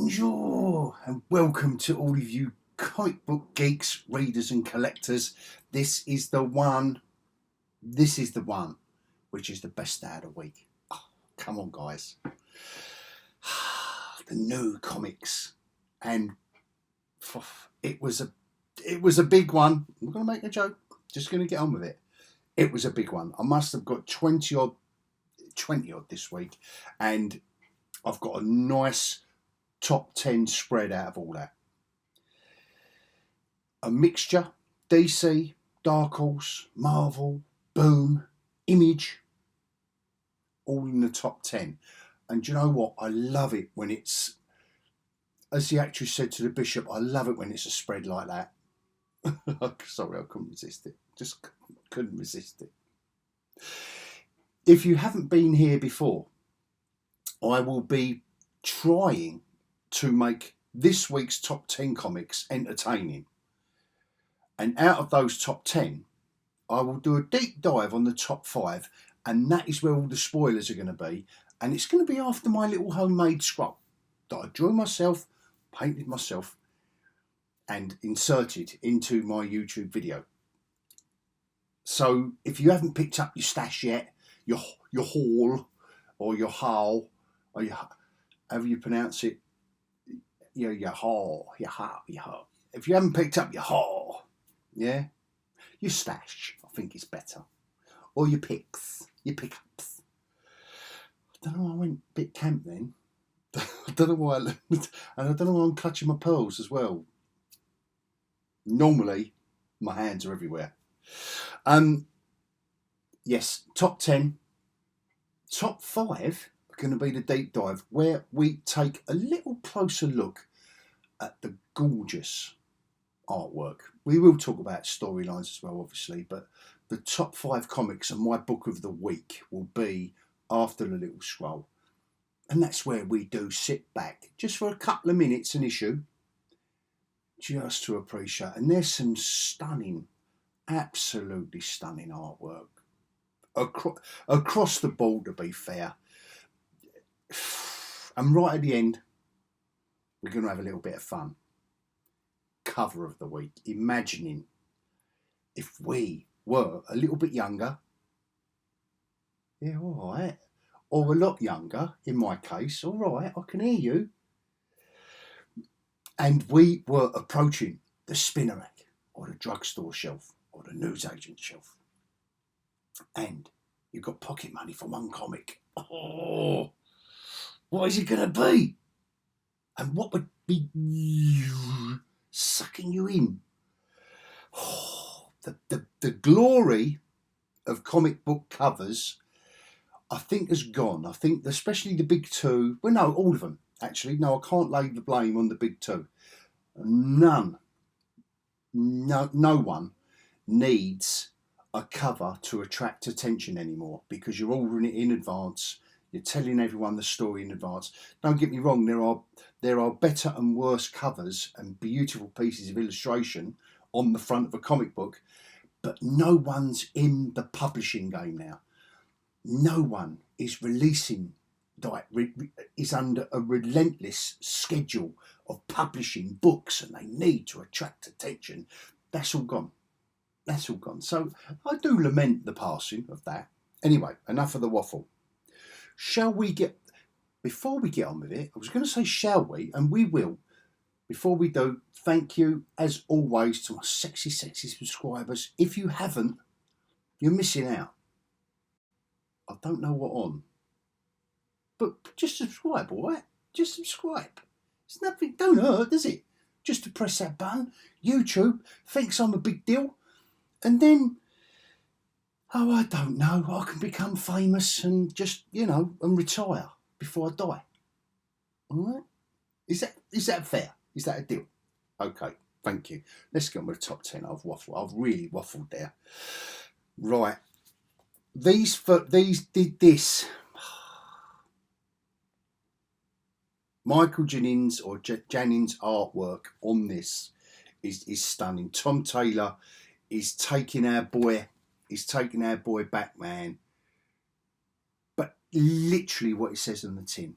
Bonjour and welcome to all of you comic book geeks, readers and collectors. This is the one which is the best day of the week. Oh, come on guys. The new comics, and it was a big one. I'm going to make a joke, just going to get on with it. It was a big one. I must have got 20 odd this week, and I've got a nice top 10 spread out of all that. A mixture: DC, Dark Horse, Marvel, Boom, Image, all in the top 10. And do you know what? I love it when it's, as the actress said to the bishop, I love it when it's a spread like that. Sorry, I couldn't resist it. Just couldn't resist it. If you haven't been here before, I will be trying to make this week's top 10 comics entertaining. And out of those top 10, I will do a deep dive on the top 5, and that is where all the spoilers are going to be. And it's going to be after my little homemade scroll that I drew myself, painted myself, and inserted into my YouTube video. So if you haven't picked up your stash yet, your haul, or your haul, or your, however you pronounce it, your haul. If you haven't picked up your haul, yeah, your stash, I think it's better, or your pickups. I don't know why I went a bit camp then. I don't know why, and I don't know why I'm clutching my pearls as well. Normally, my hands are everywhere. Yes, top 10. Top 5 are going to be the deep dive, where we take a little closer look at the gorgeous artwork. We will talk about storylines as well, obviously, but the top 5 comics and my book of the week will be after the little scroll. And that's where we do sit back just for a couple of minutes an issue, just to appreciate. And there's some stunning, absolutely stunning artwork across the board, to be fair. And right at the end, we're going to have a little bit of fun. Cover of the week. Imagining if we were a little bit younger, yeah, all right, or a lot younger, in my case, all right, I can hear you, and we were approaching the spinner rack, or the drugstore shelf, or the newsagent shelf, and you've got pocket money for one comic. Oh, what is it going to be? And what would be sucking you in? Oh, the glory of comic book covers, I think, has gone. I think especially the big two, well, no, all of them, actually. No, I can't lay the blame on the big two. No one needs a cover to attract attention anymore, because you're ordering it in advance. You're telling everyone the story in advance. Don't get me wrong, there are better and worse covers and beautiful pieces of illustration on the front of a comic book, but no one's in the publishing game now. No one is releasing, is under a relentless schedule of publishing books, and they need to attract attention. That's all gone. So I do lament the passing of that. Anyway, enough of the waffle. Before we get on with it, I was going to say shall we, and we will. Before we do, thank you as always to my sexy subscribers. If you haven't, you're missing out. I don't know what on, but just subscribe, all right? Just subscribe. It's nothing, don't hurt, does it? Just to press that button. YouTube thinks I'm a big deal, and then, oh, I don't know, I can become famous and just, and retire before I die. All right? Is that fair? Is that a deal? Okay, thank you. Let's get on with the top 10. I've really waffled there. Right. These did this. Michael Jennings Jennings artwork on this is stunning. Tom Taylor is taking our boy back, man. But literally what it says on the tin.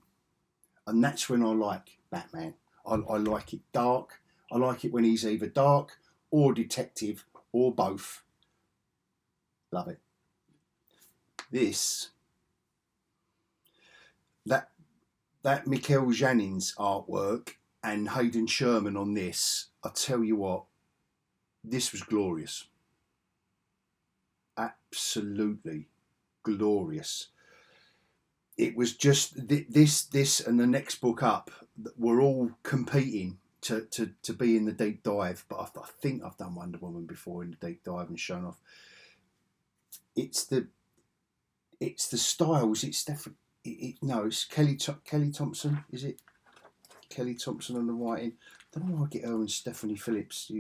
And that's when I like Batman. I like it dark. I like it when he's either dark or detective or both. Love it. This, that Mikel Janin's artwork and Hayden Sherman on this, I tell you what, this was glorious. Absolutely glorious. It was just this and the next book up were all competing to be in the deep dive. But I think I've done Wonder Woman before in the deep dive and shown off. It's the styles. It's definitely it's Kelly Thompson. Is it Kelly Thompson on the writing? I don't know why I get her and Stephanie Phillips.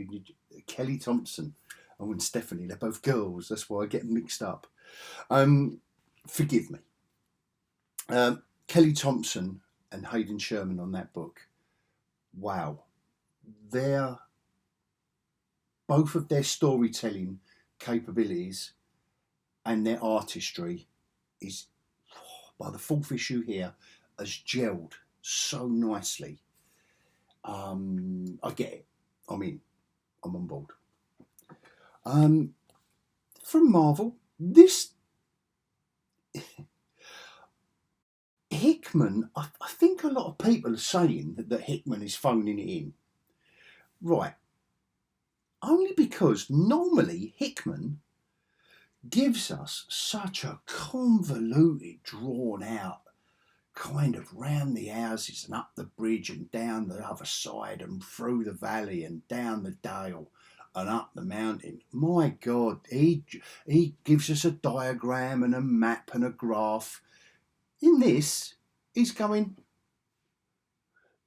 Kelly Thompson and Stephanie, they're both girls. That's why I get mixed up. Forgive me. Kelly Thompson and Hayden Sherman on that book. Wow. Both of their storytelling capabilities and their artistry is, by the fourth issue here, has gelled so nicely. I get it. I'm in. I'm on board. From Marvel, this Hickman, I think a lot of people are saying that Hickman is phoning it in. Right. Only because normally Hickman gives us such a convoluted, drawn out kind of round the houses and up the bridge and down the other side and through the valley and down the dale and up the mountain. My God, he gives us a diagram and a map and a graph. In this, he's going,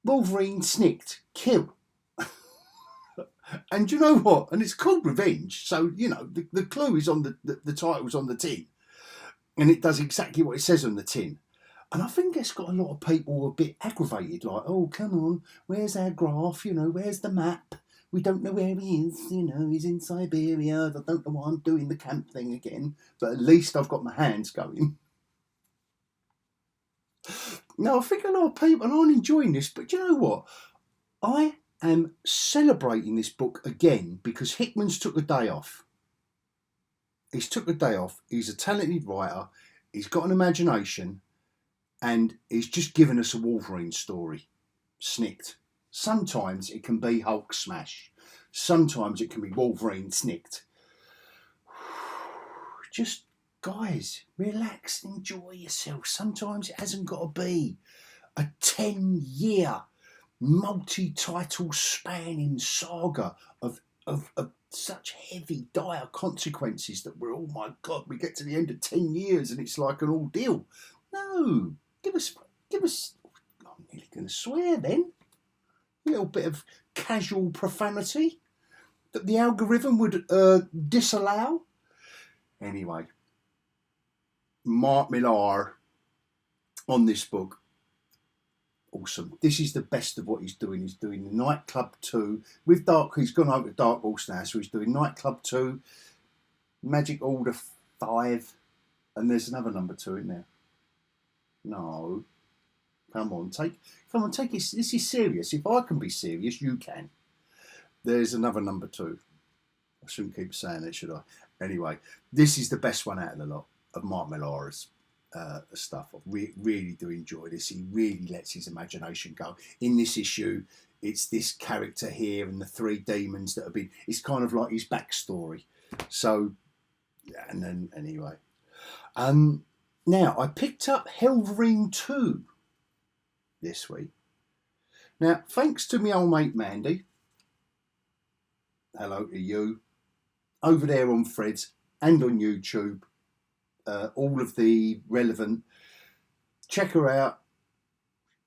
Wolverine snicked, kill. And you know what? And it's called Revenge. So, you know, the clue is on the title's on the tin. And it does exactly what it says on the tin. And I think it's got a lot of people a bit aggravated, like, oh, come on, where's our graph? You know, where's the map? We don't know where he is. You know, he's in Siberia. I don't know why I'm doing the camp thing again. But at least I've got my hands going. Now, I think a lot of people aren't enjoying this. But you know what? I am celebrating this book again because Hickman's took a day off. He's took a day off. He's a talented writer. He's got an imagination. And he's just given us a Wolverine story. Snicked. Sometimes it can be Hulk smash. Sometimes it can be Wolverine snicked. Just, guys, relax and enjoy yourself. Sometimes it hasn't got to be a 10-year multi-title spanning saga of such heavy, dire consequences that we're, oh my God, we get to the end of 10 years and it's like an ordeal. No, give us, I'm nearly going to swear then, a little bit of casual profanity that the algorithm would disallow. Anyway, Mark Millar on this book, awesome. This is the best of what he's doing. He's doing the Nightclub 2 with he's gone over to Dark Horse now, so he's doing Nightclub 2, Magic Order 5, and there's another number 2 in there. No. Come on, take it. This is serious. If I can be serious, you can. There's another number 2. I shouldn't keep saying it, should I? Anyway, this is the best one out of the lot of Mark Millar's stuff. I really do enjoy this. He really lets his imagination go. In this issue, it's this character here and the 3 demons that have been... It's kind of like his backstory. So, and then, anyway. Now, I picked up Wolverine 2 this week. Now, thanks to my old mate Mandy, hello to you, over there on Threads and on YouTube, all of the relevant, check her out.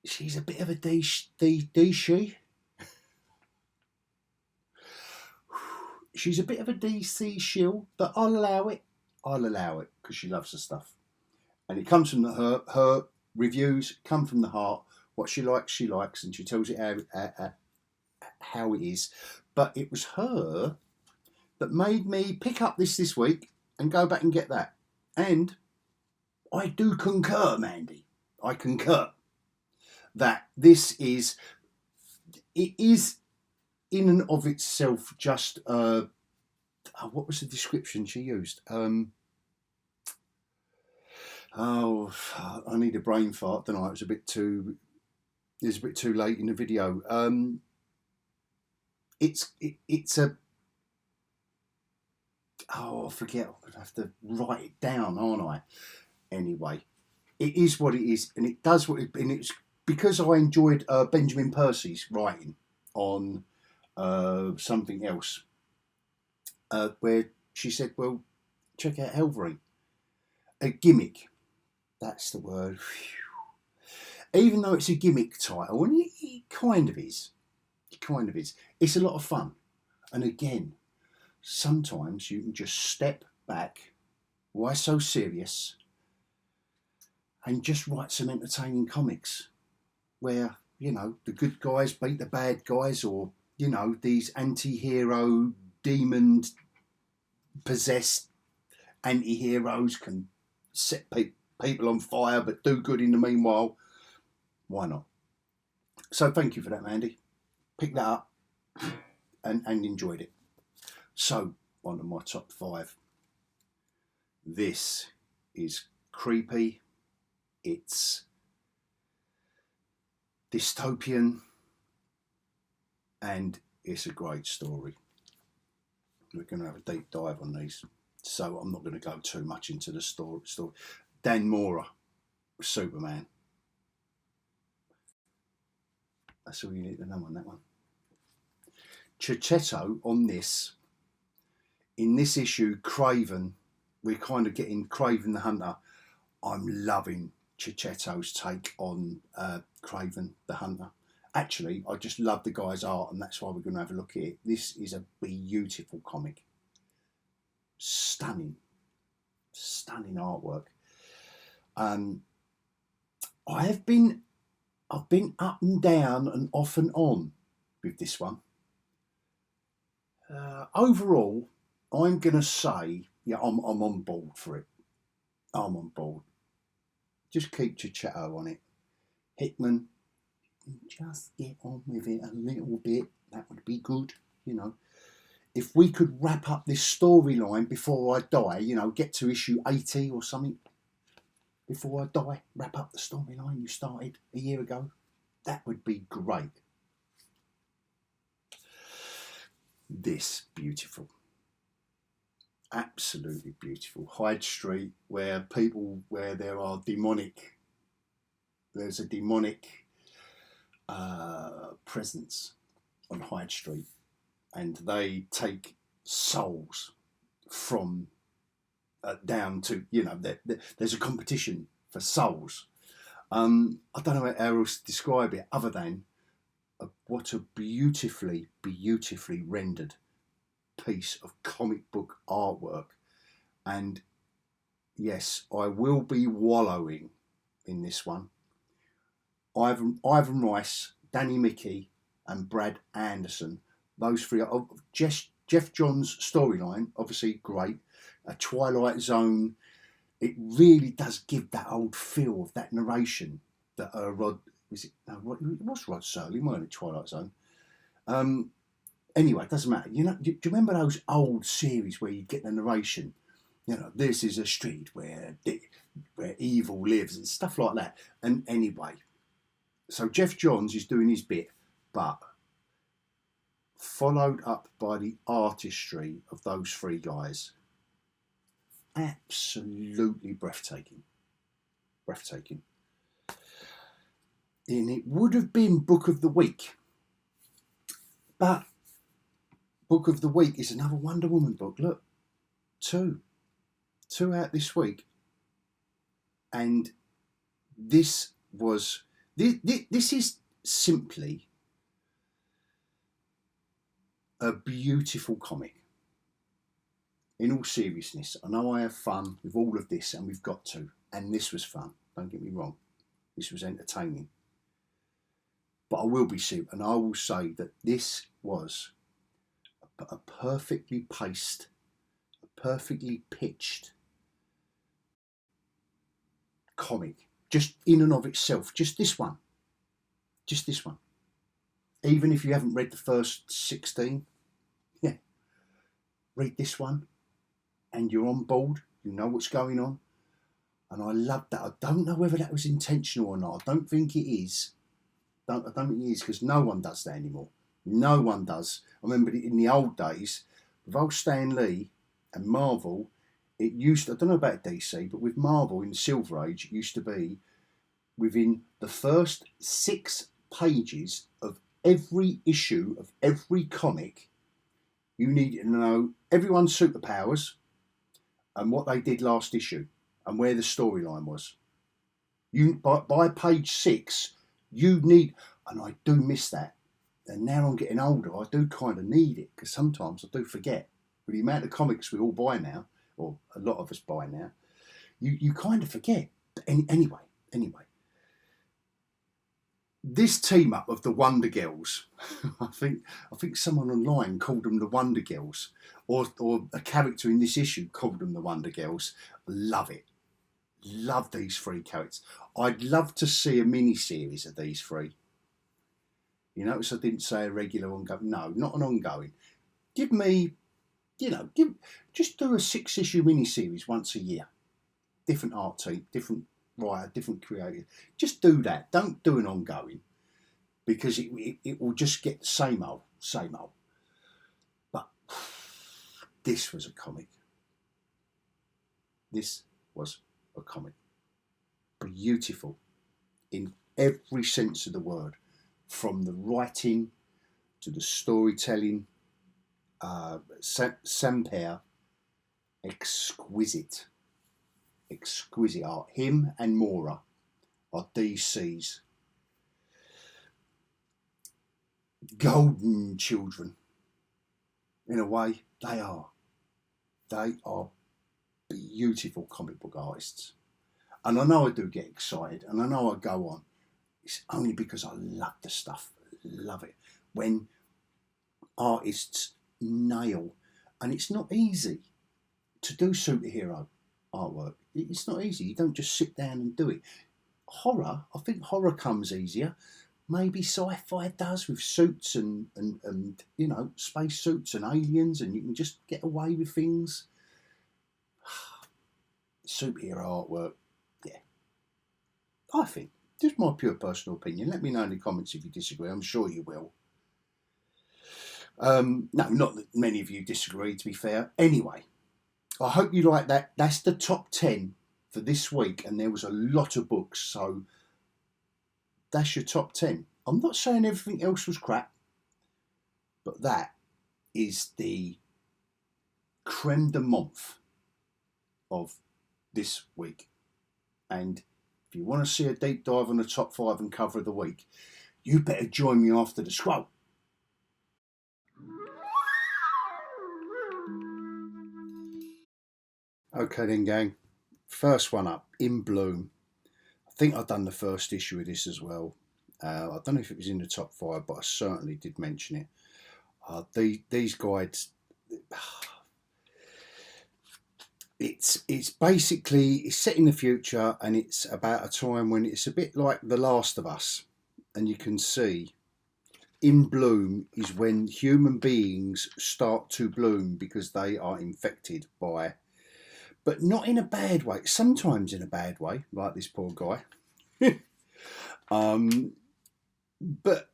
She's a bit of a DC. She's a bit of a DC shill, but I'll allow it. I'll allow it because she loves the stuff. And it comes from her reviews come from the heart. What she likes, and she tells it how it is. But it was her that made me pick up this week and go back and get that. And I do concur, Mandy. I concur that this is it is in and of itself just what was the description she used? Oh, I need a brain fart tonight. It was a bit too late in the video. It's a I forget. I'm gonna have to write it down, aren't I? Anyway, it is what it is, and it does what it. And it's because I enjoyed Benjamin Percy's writing on something else, where she said, "Well, check out Helvery, a gimmick." That's the word. Even though it's a gimmick title, and it kind of is. It kind of is. It's a lot of fun, and again, sometimes you can just step back. Why so serious? And just write some entertaining comics where, you know, the good guys beat the bad guys, or, you know, these anti-hero, demon possessed anti-heroes can set people on fire but do good in the meanwhile. Why not? So thank you for that, Mandy. Picked that up and enjoyed it. So, on to my top 5. This is creepy. It's dystopian, and it's a great story. We're going to have a deep dive on these, so I'm not going to go too much into the story. Dan Mora, Superman. That's all you need to know on that one. Chichetto on this. In this issue, Craven, we're kind of getting Craven the Hunter. I'm loving Chichetto's take on Craven the Hunter. Actually, I just love the guy's art, and that's why we're going to have a look at it. This is a beautiful comic. Stunning. Stunning artwork. I've been up and down and off and on with this one. Overall, I'm going to say, yeah, I'm on board for it. I'm on board. Just keep Chichetto on it. Hickman, just get on with it a little bit. That would be good, you know. If we could wrap up this storyline before I die, you know, get to issue 80 or something, before I die, wrap up the storyline you started a year ago, that would be great. This, beautiful. Absolutely beautiful. Hyde Street, where there's a demonic presence on Hyde Street, and they take souls from down to, you know, there's a competition for souls. I don't know how else to describe it other than what a beautifully rendered piece of comic book artwork. And yes, I will be wallowing in this one. Ivan Rice, Danny Mickey, and Brad Anderson, those three. Jeff Johns' storyline, obviously great. A Twilight Zone. It really does give that old feel of that narration that Rod Serling, weren't it? Twilight Zone. Anyway, it doesn't matter. You know, do you remember those old series where you get the narration? You know, this is a street where evil lives and stuff like that. And anyway, so Jeff Johns is doing his bit, but followed up by the artistry of those three guys. Absolutely breathtaking. Breathtaking. And it would have been Book of the Week, but Book of the Week is another Wonder Woman book. Look, two out this week, and this is simply a beautiful comic. In all seriousness, I know I have fun with all of this, and we've got to, and this was fun. Don't get me wrong, this was entertaining. But I will be serious, and I will say that this was a perfectly paced, a perfectly pitched comic, just in and of itself. Just this one. Even if you haven't read the first 16, yeah, read this one and you're on board. You know what's going on. And I love that. I don't know whether that was intentional or not. I don't think it is. I don't think it is, because no one does that anymore. No one does. I remember in the old days, with old Stan Lee and Marvel, it used to, I don't know about DC, but with Marvel in the Silver Age, it used to be within the first 6 pages of every issue of every comic, you needed to know everyone's superpowers and what they did last issue and where the storyline was. You by page 6, you need, and I do miss that. And now I'm getting older, I do kind of need it, because sometimes I do forget. With the amount of comics we all buy now, or a lot of us buy now, you kind of forget. Anyway, this team up of the Wonder Girls, I think someone online called them the Wonder Girls, or a character in this issue called them the Wonder Girls. Love it. Love these 3 characters. I'd love to see a mini-series of these 3. You notice I didn't say a regular ongoing. No, not an ongoing. Give me, just do a 6-issue mini-series once a year. Different art team, different writer, different creator. Just do that. Don't do an ongoing, because it will just get the same old. But this was a comic. This was a comic. Beautiful in every sense of the word. From the writing to the storytelling, Samper, exquisite art. Him and Mora are DC's golden children. In a way, they are beautiful comic book artists. And I know I do get excited, and I know I go on. It's only because I love the stuff. Love it. When artists nail, and it's not easy to do superhero artwork. It's not easy. You don't just sit down and do it. Horror, I think horror comes easier. Maybe sci-fi does, with suits and space suits and aliens, and you can just get away with things. Superhero artwork, yeah. I think. Just my pure personal opinion. Let me know in the comments if you disagree. I'm sure you will. No, not that many of you disagree, to be fair. Anyway, I hope you like that. That's the top 10 for this week, and there was a lot of books, so that's your top 10. I'm not saying everything else was crap, but that is the creme de menthe of this week. And if you want to see a deep dive on the top 5 and cover of the week, you better join me after the scroll. Okay then, gang. First one up, In Bloom. I think I've done the first issue of this as well. I don't know if it was in the top 5, but I certainly did mention it. These guides, it's basically, it's set in the future, and it's about a time when it's a bit like The Last of Us, and you can see in bloom is when human beings start to bloom because they are infected by, but not in a bad way, sometimes in a bad way, like this poor guy. But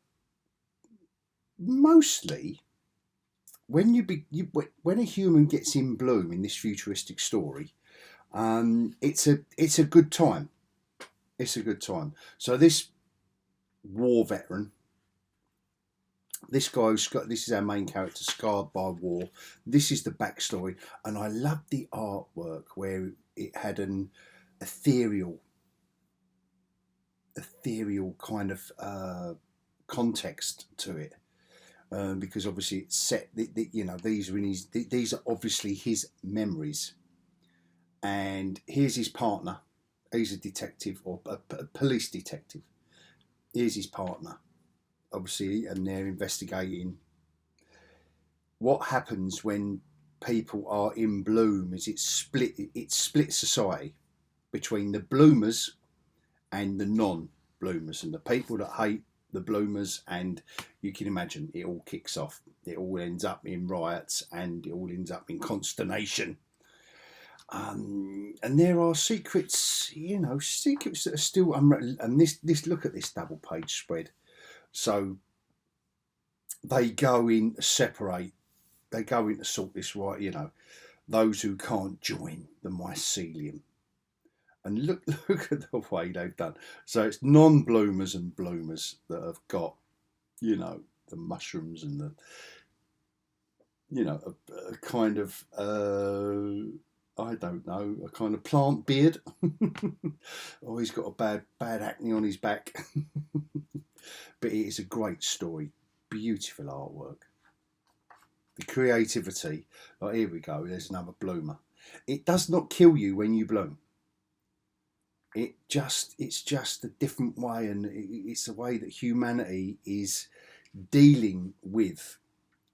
mostly when when a human gets in bloom in this futuristic story, it's a good time. It's a good time. So this war veteran, this is our main character, scarred by war. This is the backstory, and I love the artwork where it had an ethereal kind of context to it, because obviously it's set. These are obviously his memories, and here's his partner. He's a detective, or a police detective. Here's his partner, obviously, and they're investigating what happens when people are in bloom. Is it split society between the bloomers and the non-bloomers, and the people that hate the bloomers, and you can imagine it all kicks off. It all ends up in riots, and it all ends up in consternation. And there are secrets, you know, secrets that are still unwritten. And this look at this double page spread. So they go in to separate. They go in to sort this right. You know, those who can't join the mycelium. And look at the way they've done. So it's non-bloomers and bloomers that have got, you know, the mushrooms and the, you know, a kind of, I don't know, a kind of plant beard. Oh, he's got a bad acne on his back. But it is a great story. Beautiful artwork. The creativity. Like, here we go. There's another bloomer. It does not kill you when you bloom. It's just a different way, and it's a way that humanity is dealing with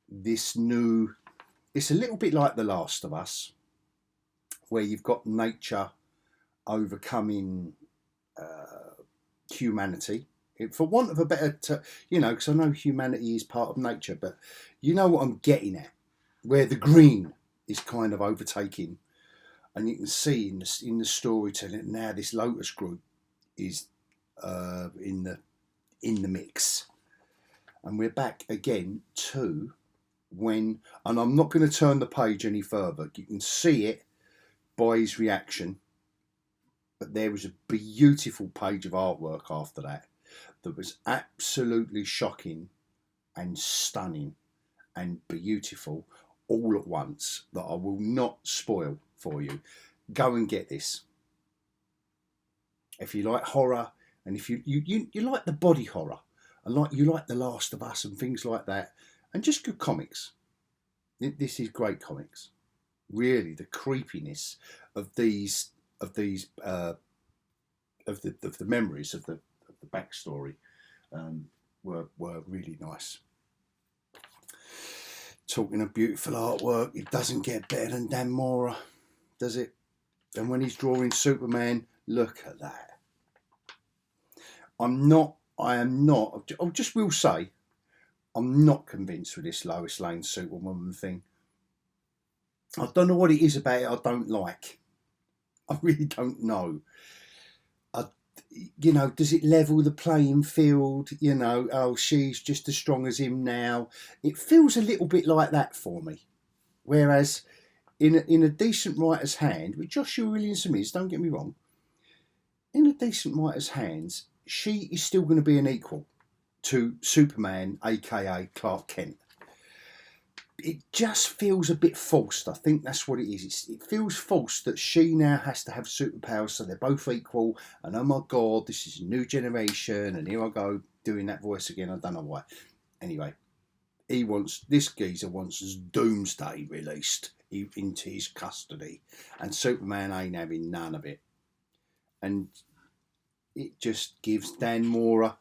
this new. It's a little bit like The Last of Us, where you've got nature overcoming humanity, for want of a better, you know, because I know humanity is part of nature, but you know what I'm getting at, where the green is kind of overtaking. And you can see in the storytelling now, this Lotus group is in the mix, and we're back again to when. And I'm not going to turn the page any further. You can see it by his reaction, but there was a beautiful page of artwork after that was absolutely shocking and stunning and beautiful all at once, that I will not spoil for you. Go and get this. If you like horror, and if you like the body horror, and you like The Last of Us and things like that, and just good comics, this is great comics. Really, the creepiness of the memories of the backstory were really nice. Talking of beautiful artwork, it doesn't get better than Dan Mora, does it? And when he's drawing Superman, look at that. I am not, I just will say, I'm not convinced with this Lois Lane Superwoman thing. I don't know what it is about it I don't like. I really don't know. You know, does it level the playing field? You know, oh, she's just as strong as him now. It feels a little bit like that for me. Whereas in a decent writer's hand, which Joshua Williamson is, don't get me wrong, in a decent writer's hands, she is still going to be an equal to Superman, aka Clark Kent. It just feels a bit forced. I think that's what it is. It feels forced that she now has to have superpowers, so they're both equal. And oh my God, this is a new generation. And here I go doing that voice again. I don't know why. Anyway, this geezer wants Doomsday released into his custody, and Superman ain't having none of it. And it just gives Dan Mora.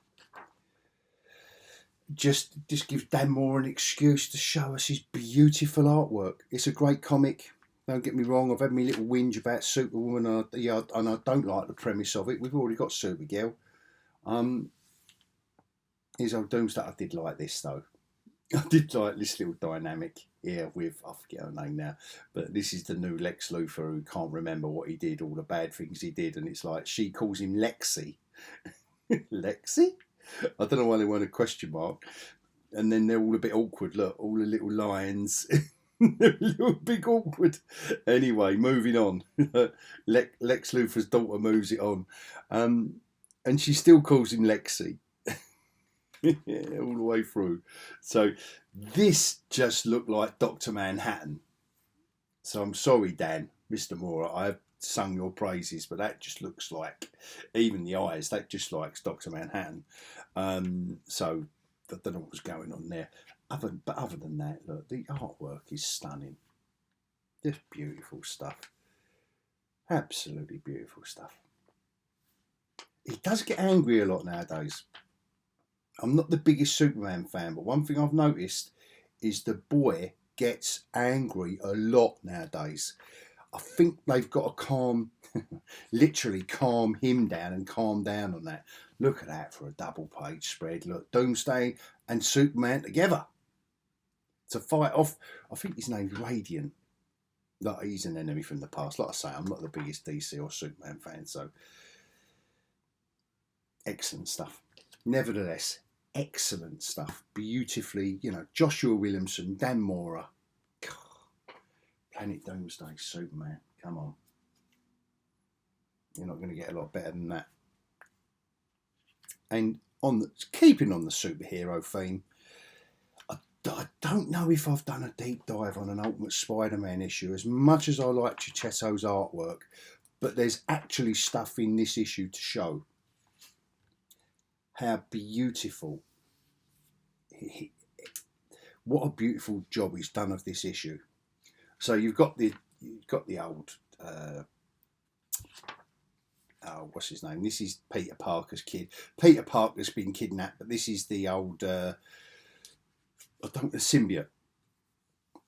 Just gives Dan Moore an excuse to show us his beautiful artwork. It's a great comic. Don't get me wrong. I've had my little whinge about Superwoman, and I don't like the premise of it. We've already got Supergirl. Here's old Doomsday. I did like this though. I did like this little dynamic here with, I forget her name now, but this is the new Lex Luthor who can't remember what he did, all the bad things he did, and it's like she calls him Lexi. Lexi? I don't know why they weren't a question mark. And then they're all a bit awkward. Look, all the little lines. They're a little bit awkward. Anyway, moving on. Lex Luthor's daughter moves it on. And she still calls him Lexi. All the way through. So this just looked like Dr. Manhattan. So I'm sorry, Dan, Mr. Mora. I've sung your praises, but that just looks like, even the eyes, that just likes Dr. Manhattan. So I don't know what was going on there. But other than that, look, the artwork is stunning. Just beautiful stuff. Absolutely beautiful stuff. He does get angry a lot nowadays. I'm not the biggest Superman fan, but one thing I've noticed is the boy gets angry a lot nowadays. I think they've got to literally calm him down and calm down on that. Look at that for a double page spread. Look, Doomsday and Superman together to fight off. I think his name's Radiant. Like, he's an enemy from the past. Like I say, I'm not the biggest DC or Superman fan, so excellent stuff. Nevertheless, excellent stuff. Beautifully, Joshua Williamson, Dan Mora. Planet Doomsday, Superman. Come on. You're not going to get a lot better than that. And keeping on the superhero theme, I don't know if I've done a deep dive on an Ultimate Spider-Man issue as much as I like Chichetto's artwork, but there's actually stuff in this issue to show how beautiful, what a beautiful job he's done of this issue. So you've got the old, what's his name? This is Peter Parker's kid. Peter Parker's been kidnapped, but this is the old, the symbiote.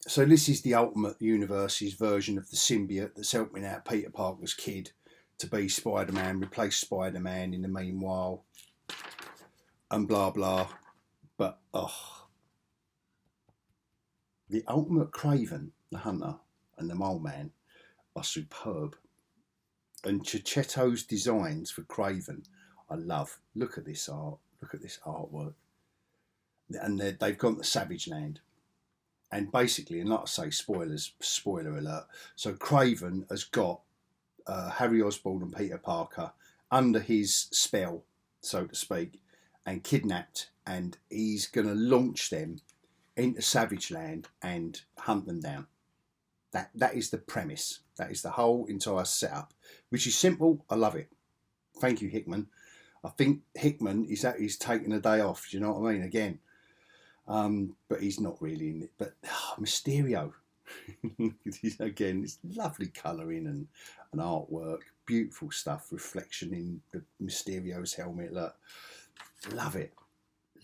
So this is the Ultimate Universe's version of the symbiote that's helping out Peter Parker's kid to be Spider-Man, replace Spider-Man in the meanwhile, and blah blah. But the Ultimate Kraven, the Hunter, and the Mole Man are superb. And Chichetto's designs for Kraven, I love. Look at this art. Look at this artwork. And they've gone to Savage Land. And basically, and like I say, spoiler alert. So Kraven has got Harry Osborn and Peter Parker under his spell, so to speak, and kidnapped. And he's going to launch them into Savage Land and hunt them down. That is the premise. That is the whole entire setup, which is simple. I love it. Thank you, Hickman. I think Hickman he's taking a day off. Do you know what I mean? Again, but he's not really in it. But Mysterio, again, it's lovely colouring and artwork, beautiful stuff, reflection in the Mysterio's helmet. Look, love it.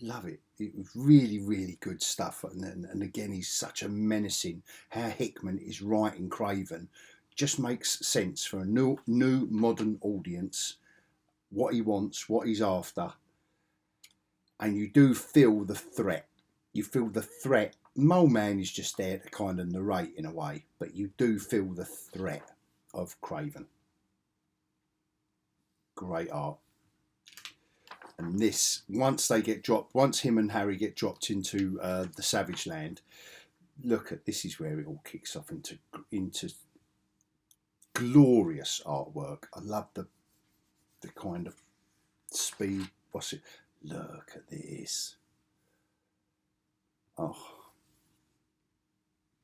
Love it. It was really, really good stuff. And again, he's such a menacing. How Hickman is writing Kraven just makes sense for a new modern audience. What he wants, what he's after. And you do feel the threat. You feel the threat. Mole Man is just there to kind of narrate in a way. But you do feel the threat of Kraven. Great art. And this, once him and Harry get dropped into the Savage Land, look at, this is where it all kicks off into glorious artwork. I love the kind of speed. What's it? Look at this. Oh,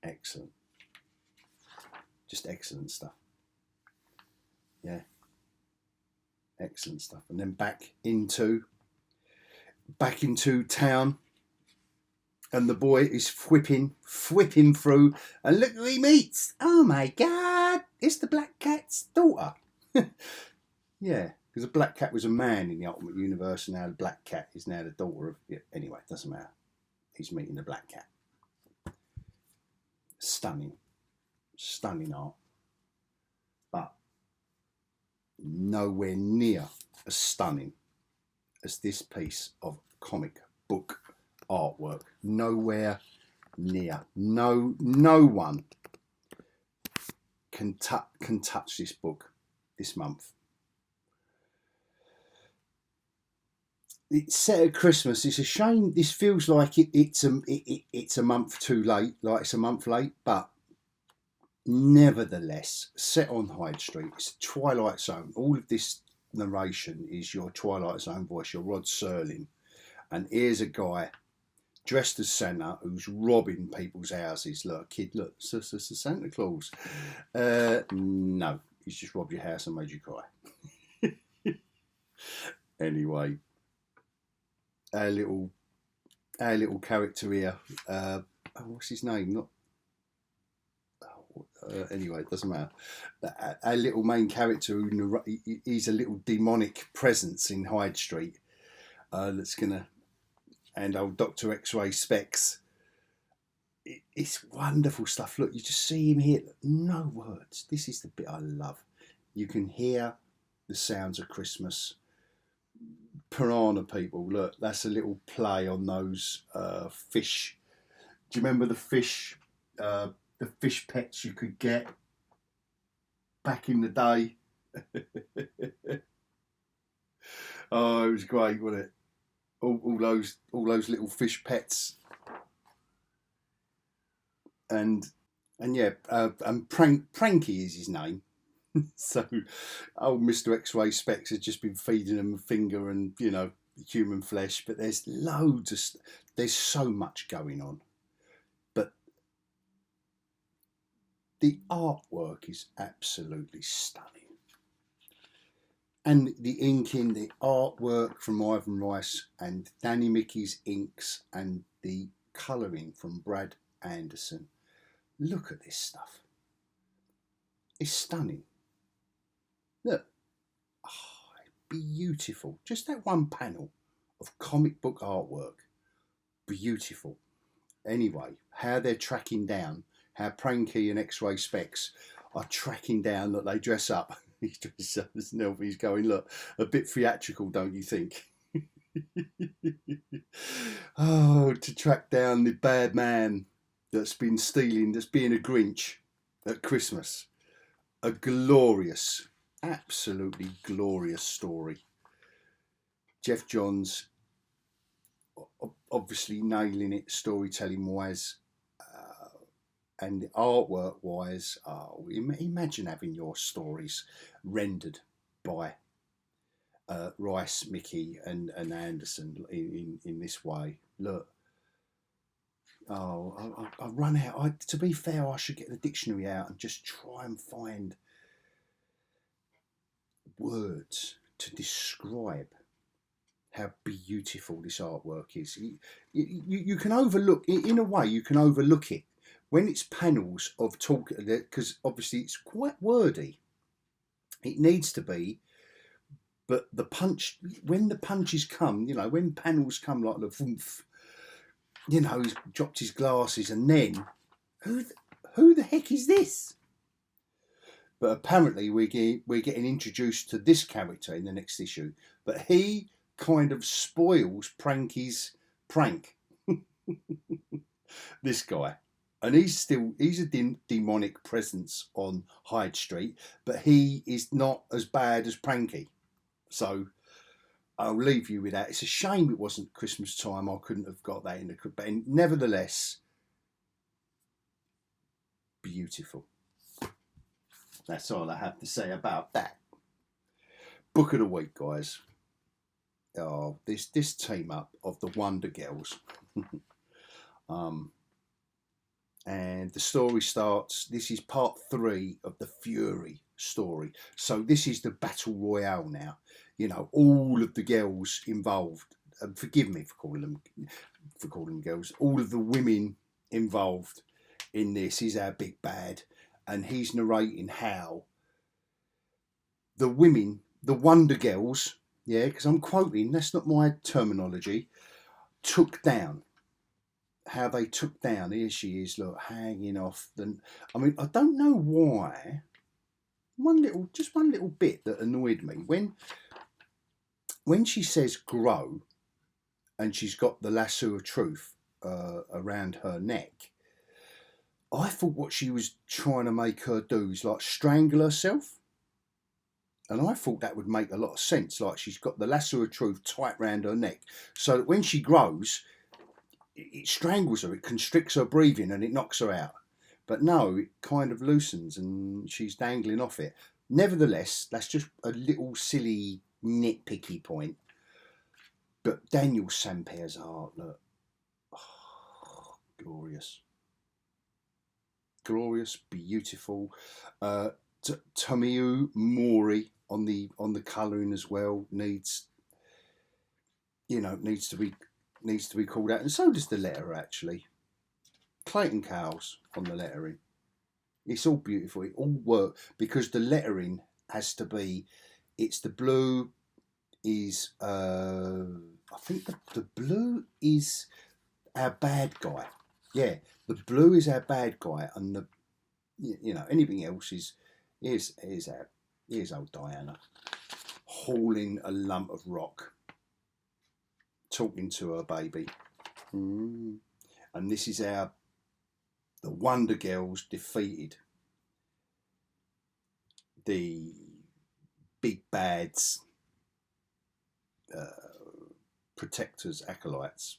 excellent. Just excellent stuff. Yeah. Excellent stuff. And then back into town, and the boy is whipping through, and look who he meets. Oh my God, it's the Black Cat's daughter. Yeah, because the Black Cat was a man in the Ultimate Universe, and now the Black Cat is now the daughter of... Yeah, anyway, it doesn't matter. He's meeting the Black Cat. Stunning art. But nowhere near as stunning as this piece of comic book artwork. Nowhere near. No one can touch this book this month. It's set at Christmas. It's a shame. This feels like it's a month too late. Like it's a month late, but nevertheless, set on Hyde Street. It's a Twilight Zone. All of this narration is your Twilight Zone voice, your Rod Serling. And here's a guy dressed as Santa who's robbing people's houses. Look, kid, look, Santa Claus. No, he's just robbed your house and made you cry. Anyway, our little character here. What's his name? Anyway, it doesn't matter. Our little main character, he's a little demonic presence in Hyde Street. That's gonna, and old Dr. X-Ray Specs it's wonderful stuff. Look, you just see him here. No words. This is the bit I love. You can hear the sounds of Christmas. Piranha people, look, that's a little play on those fish. Do you remember the fish pets you could get back in the day? Oh, it was great, wasn't it? All those little fish pets, and yeah, and Pranky is his name. So old Mr. X-Ray Specs has just been feeding them a finger and, you know, human flesh, but there's there's so much going on. But the artwork is absolutely stunning. And the inking, the artwork from Ivan Rice and Danny Mickey's inks and the colouring from Brad Anderson. Look at this stuff. It's stunning. Look. Oh, beautiful. Just that one panel of comic book artwork. Beautiful. Anyway, how they're tracking down, how Pranky and X-Ray Specs are tracking down that they dress up. He's dressed up as an elf. He's going, look, a bit theatrical, don't you think? Oh, to track down the bad man that's been stealing, that's being a Grinch at Christmas. A glorious, absolutely glorious story. Jeff Johns obviously nailing it storytelling wise, and artwork wise. Imagine having your stories rendered by Rice, Mickey and Anderson in this way. Look, I run out. To be fair, I should get the dictionary out and just try and find words to describe how beautiful this artwork is. You can overlook, in a way, you can overlook it when it's panels of talk, because obviously it's quite wordy. It needs to be, but the punch, when the punches come, you know, when panels come like the woof, you know, he's dropped his glasses, and then who the heck is this? But apparently we're getting introduced to this character in the next issue, but he kind of spoils Pranky's prank. This guy. And he's a demonic presence on Hyde Street, but he is not as bad as Pranky. So I'll leave you with that. It's a shame it wasn't Christmas time. I couldn't have got that in the, but nevertheless, beautiful. That's all I have to say about that. Book of the week, guys. Oh, this team up of the Wonder Girls. And the story starts. This is part 3 of the Fury story. So this is the battle royale now. You know, all of the girls involved. Forgive me for calling them girls. All of the women involved in this is our big bad, and he's narrating how the women, the Wonder Girls, yeah, because I'm quoting. That's not my terminology. Took down. How they took down. Here she is, look, hanging off. I mean, I don't know why. Just one little bit that annoyed me when she says grow, and she's got the lasso of truth around her neck. I thought what she was trying to make her do is like strangle herself, and I thought that would make a lot of sense. Like she's got the lasso of truth tight round her neck, so that when she grows, it strangles her, it constricts her breathing, and it knocks her out. But no, it kind of loosens, and she's dangling off it. Nevertheless, that's just a little silly nitpicky point. But Daniel Sampier's art, look, oh, glorious, beautiful. Tomiu Mori on the colouring as well needs to be called out, and so does the letterer actually. Clayton Cowles on the lettering. It's all beautiful. It all works because the lettering has to be. It's the blue is. I think the blue is our bad guy. Yeah, the blue is our bad guy, and the anything else is here's old Diana hauling a lump of rock, talking to her baby, and this is how the Wonder Girls defeated the big bads, protectors, acolytes,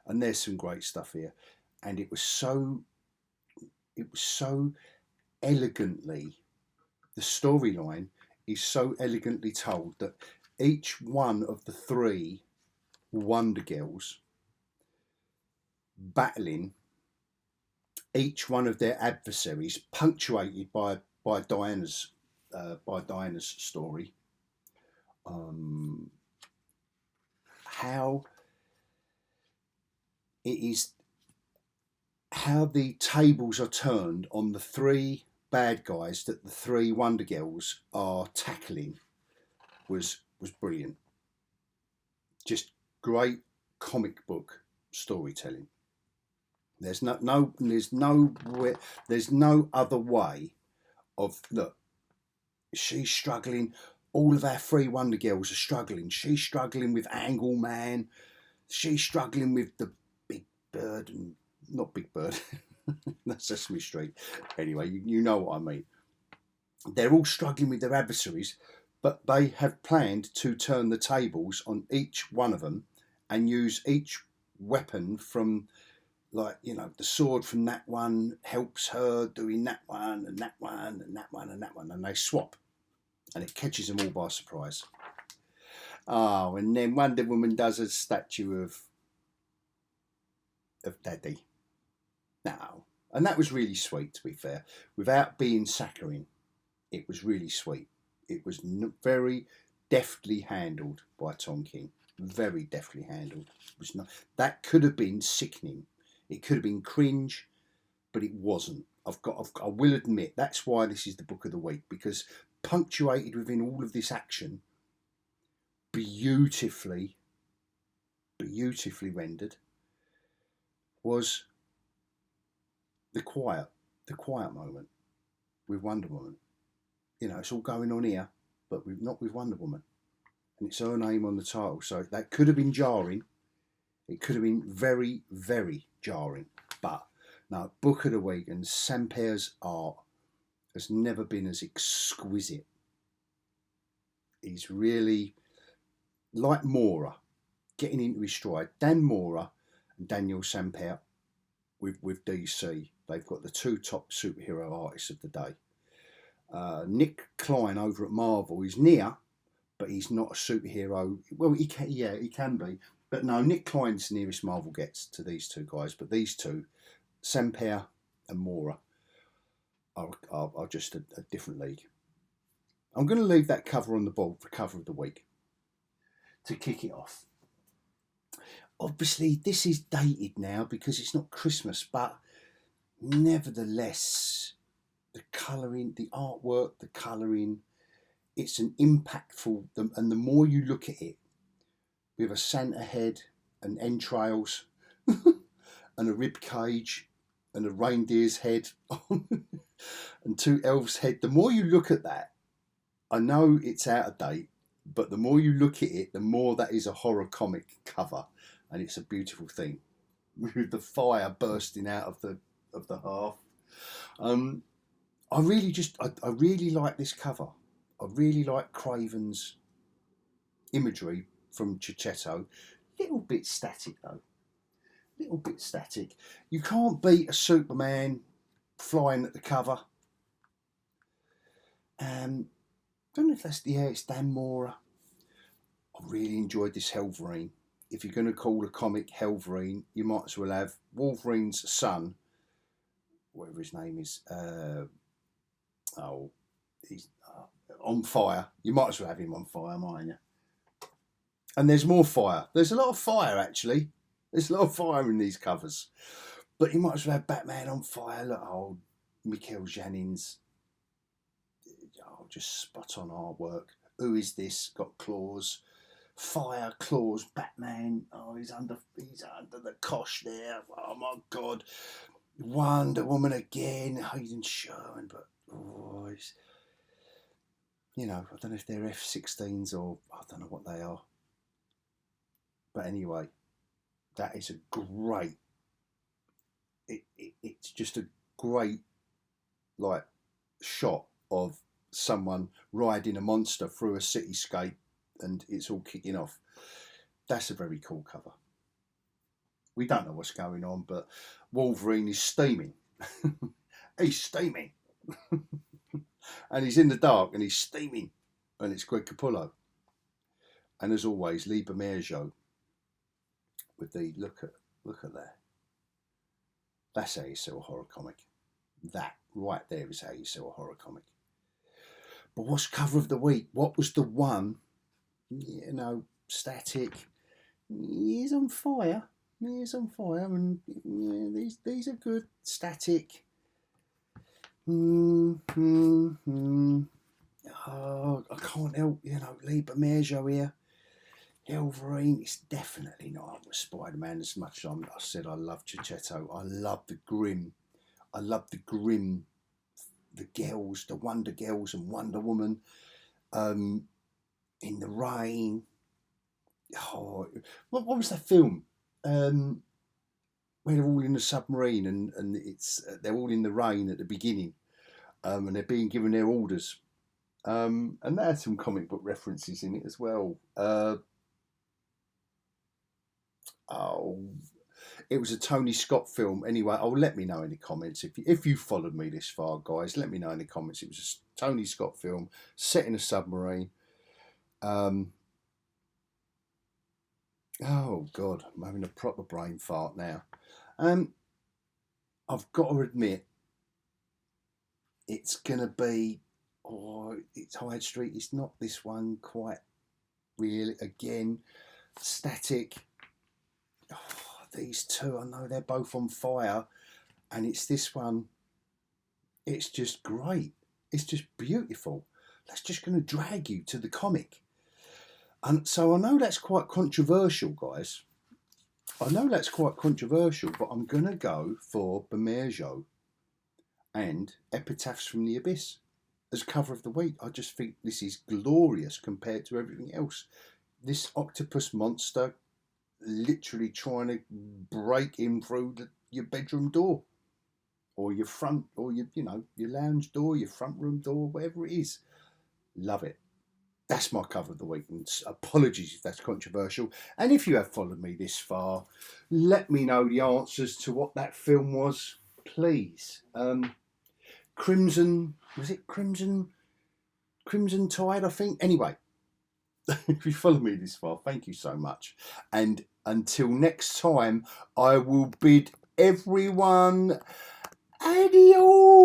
and there's some great stuff here, and it was so elegantly, the storyline is so elegantly told that each one of the three Wonder Girls battling each one of their adversaries, punctuated by Diana's story. How it is, how the tables are turned on the three bad guys that the three Wonder Girls are tackling was brilliant. Just great comic book storytelling. There's no other way of, look, she's struggling. All of our three Wonder Girls are struggling. She's struggling with Angle Man. She's struggling with the Big Bird, and not Big Bird. That's Sesame Street. Anyway, you know what I mean. They're all struggling with their adversaries, but they have planned to turn the tables on each one of them and use each weapon from, like, the sword from that one helps her doing that one and that one and that one and that one, and they swap, and it catches them all by surprise. Oh, and then Wonder Woman does a statue of Daddy. Now, and that was really sweet, to be fair, without being saccharine. It was really sweet. It was very deftly handled by Tom King. Very deftly handled. It was not, that could have been sickening. It could have been cringe, but it wasn't. I will admit, that's why this is the book of the week, because punctuated within all of this action, beautifully rendered, was the quiet moment with Wonder Woman. It's all going on here, but not with Wonder Woman, and it's her name on the title. So that could have been jarring. It could have been very, very jarring. But no, book of the week, and Sampere's art has never been as exquisite. He's really, like Mora, getting into his stride. Dan Mora and Daniel Sampere with DC. They've got the two top superhero artists of the day. Nick Klein over at Marvel is near, but he's not a superhero. Well, he can be. But no, Nick Klein's the nearest Marvel gets to these two guys. But these two, Sampere and Mora, are just a different league. I'm going to leave that cover on the board for cover of the week to kick it off. Obviously, this is dated now because it's not Christmas, but nevertheless, the colouring, the artwork, the colouring, it's an impactful, and the more you look at it, with a Santa head and entrails and a rib cage and a reindeer's head and two elves' head, the more you look at that, I know it's out of date, but the more you look at it, the more that is a horror comic cover, and it's a beautiful thing with the fire bursting out of the hearth. I really like this cover. I really like Craven's imagery from Chichetto. Little bit static though. Little bit static. You can't beat a Superman flying at the cover. Don't know if that's it's Dan Mora. I really enjoyed this Helverine. If you're going to call a comic Helverine, you might as well have Wolverine's son, whatever his name is. He's on fire. You might as well have him on fire, mightn't you? And there's more fire. There's a lot of fire, actually. There's a lot of fire in these covers. But you might as well have Batman on fire. Look, Mikel Janin's just spot on artwork. Who is this? Got claws, fire, claws, Batman. Oh, he's under the cosh there. Oh my God. Wonder Woman again. Hayden Sherman, but he's, I don't know if they're F-16s or I don't know what they are. But anyway, that is a great. It's just a great shot of someone riding a monster through a cityscape, and it's all kicking off. That's a very cool cover. We don't know what's going on, but Wolverine is steaming. He's steaming. And he's in the dark and he's steaming. And it's Greg Capullo. And as always, Lee Bermejo with the look at that. That's how you sell a horror comic. That right there is how you sell a horror comic. But what's cover of the week? What was the one? Static. He's on fire. He's on fire, and these are good. Static. Oh, I can't help, Lee Bermejo here. Wolverine, it's definitely not up with Spider-Man as much as I said I love Chichetto. I love the grim. I love the grim, the girls, the Wonder Girls and Wonder Woman in the rain. Oh, what was that film? Where they're all in the submarine and it's they're all in the rain at the beginning, and they're being given their orders. And there are some comic book references in it as well. It was a Tony Scott film. Anyway, let me know in the comments if you followed me this far, guys. Let me know in the comments. It was a Tony Scott film set in a submarine. Oh God, I'm having a proper brain fart now. I've got to admit, it's gonna be. It's Hyde Street. It's not this one quite really. Again, Static. These two, I know they're both on fire, and it's this one. It's just great. It's just beautiful. That's just going to drag you to the comic. And so I know that's quite controversial, guys. I know that's quite controversial, but I'm going to go for Bermejo and Epitaphs from the Abyss as cover of the week. I just think this is glorious compared to everything else. This octopus monster literally trying to break in through your bedroom door or your front or your lounge door, your front room door, whatever it is. Love it. That's my cover of the week, and apologies if that's controversial. And if you have followed me this far, let me know the answers to what that film was, please. Crimson Tide, I think. Anyway, if you follow me this far, thank you so much. And until next time, I will bid everyone adios.